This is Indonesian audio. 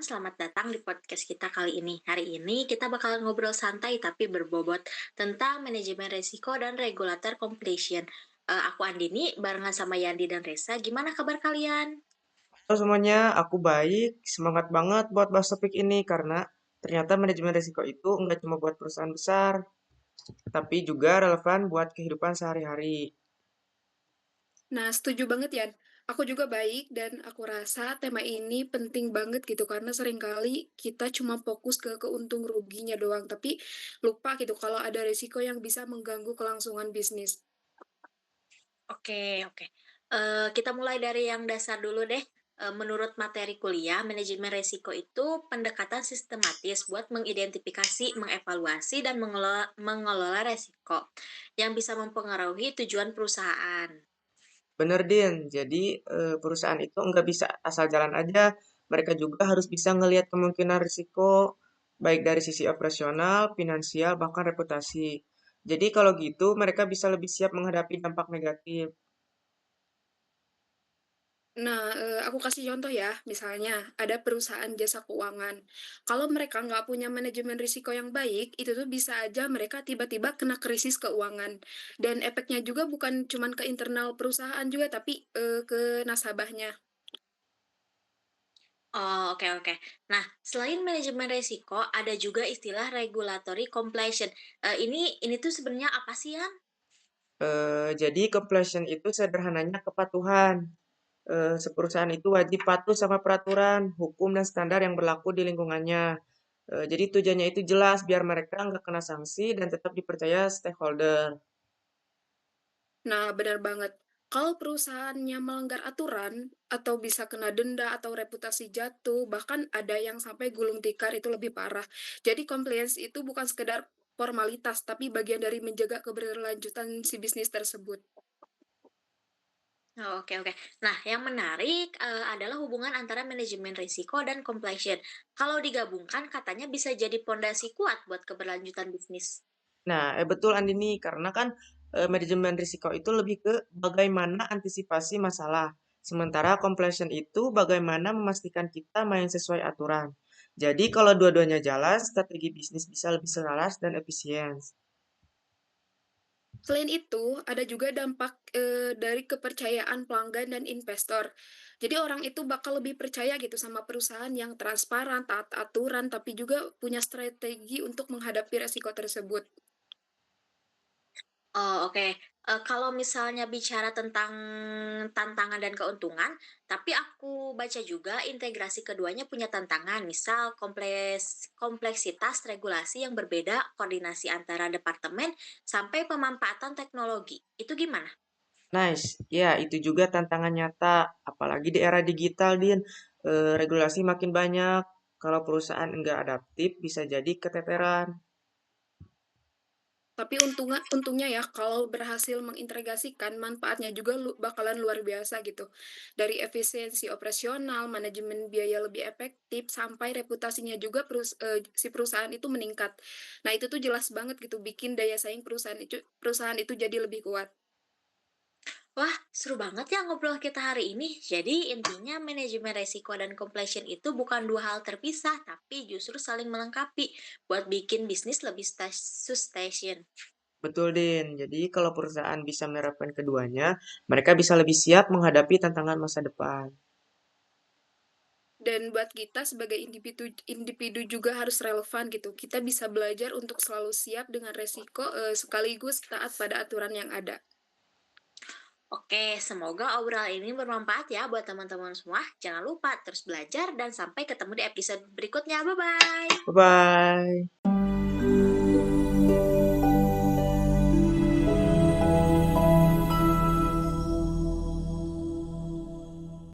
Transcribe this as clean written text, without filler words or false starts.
selamat datang di podcast kita kali ini. Hari ini kita bakal ngobrol santai tapi berbobot tentang manajemen risiko dan regulator completion. Aku Andini, barengan sama Yandi dan Reza. Gimana kabar kalian? Halo semuanya, aku baik. Semangat banget buat bahas topik ini karena ternyata manajemen risiko itu nggak cuma buat perusahaan besar, tapi juga relevan buat kehidupan sehari-hari. Nah, setuju banget ya. Aku juga baik dan aku rasa tema ini penting banget gitu karena seringkali kita cuma fokus ke keuntung ruginya doang, tapi lupa gitu kalau ada risiko yang bisa mengganggu kelangsungan bisnis. Oke, oke. Kita mulai dari yang dasar dulu deh. Menurut materi kuliah, manajemen risiko itu pendekatan sistematis buat mengidentifikasi, mengevaluasi, dan mengelola risiko yang bisa mempengaruhi tujuan perusahaan. Bener, Din. Jadi perusahaan itu nggak bisa asal jalan aja. Mereka juga harus bisa ngelihat kemungkinan risiko, baik dari sisi operasional, finansial, bahkan reputasi. Jadi kalau gitu mereka bisa lebih siap menghadapi dampak negatif. Nah, aku kasih contoh ya, misalnya ada perusahaan jasa keuangan. Kalau mereka nggak punya manajemen risiko yang baik, itu tuh bisa aja mereka tiba-tiba kena krisis keuangan. Dan efeknya juga bukan cuman ke internal perusahaan juga, tapi ke nasabahnya. Oh, oke, oke. Nah, selain manajemen risiko, ada juga istilah regulatory completion. Ini tuh sebenarnya apa sih, Yan? Jadi completion itu sederhananya kepatuhan. Perusahaan itu wajib patuh sama peraturan, hukum, dan standar yang berlaku di lingkungannya. Jadi tujuannya itu jelas biar mereka nggak kena sanksi dan tetap dipercaya stakeholder. Nah, benar banget. Kalau perusahaannya melanggar aturan, atau bisa kena denda atau reputasi jatuh, bahkan ada yang sampai gulung tikar itu lebih parah. Jadi compliance itu bukan sekedar formalitas, tapi bagian dari menjaga keberlanjutan si bisnis tersebut. Oh, oke, oke. Nah, yang menarik adalah hubungan antara manajemen risiko dan completion. Kalau digabungkan, katanya bisa jadi pondasi kuat buat keberlanjutan bisnis. Nah, betul Andini, karena kan manajemen risiko itu lebih ke bagaimana antisipasi masalah. Sementara completion itu bagaimana memastikan kita main sesuai aturan. Jadi kalau dua-duanya jalan, strategi bisnis bisa lebih selaras dan efisien. Selain itu, ada juga dampak dari kepercayaan pelanggan dan investor. Jadi orang itu bakal lebih percaya gitu sama perusahaan yang transparan, taat aturan, tapi juga punya strategi untuk menghadapi resiko tersebut. Oh, oke. Kalau misalnya bicara tentang tantangan dan keuntungan, tapi aku baca juga integrasi keduanya punya tantangan, misal kompleksitas regulasi yang berbeda, koordinasi antara departemen, sampai pemanfaatan teknologi. Itu gimana? Nice, ya itu juga tantangan nyata, apalagi di era digital, Din. Regulasi makin banyak, kalau perusahaan enggak adaptif bisa jadi keteteran. Tapi untungnya ya, kalau berhasil mengintegrasikan, manfaatnya juga bakalan luar biasa gitu. Dari efisiensi operasional, manajemen biaya lebih efektif, sampai reputasinya juga si perusahaan itu meningkat. Nah, itu tuh jelas banget gitu, bikin daya saing perusahaan itu jadi lebih kuat. Wah, seru banget ya ngobrol kita hari ini. Jadi intinya manajemen resiko dan completion itu bukan dua hal terpisah, tapi justru saling melengkapi buat bikin bisnis lebih sustain. Betul, Din. Jadi kalau perusahaan bisa menerapkan keduanya, mereka bisa lebih siap menghadapi tantangan masa depan. Dan buat kita sebagai individu individu juga harus relevan gitu. Kita bisa belajar untuk selalu siap dengan resiko, sekaligus taat pada aturan yang ada. Oke, semoga obrolan ini bermanfaat ya buat teman-teman semua. Jangan lupa terus belajar dan sampai ketemu di episode berikutnya. Bye-bye. Bye-bye.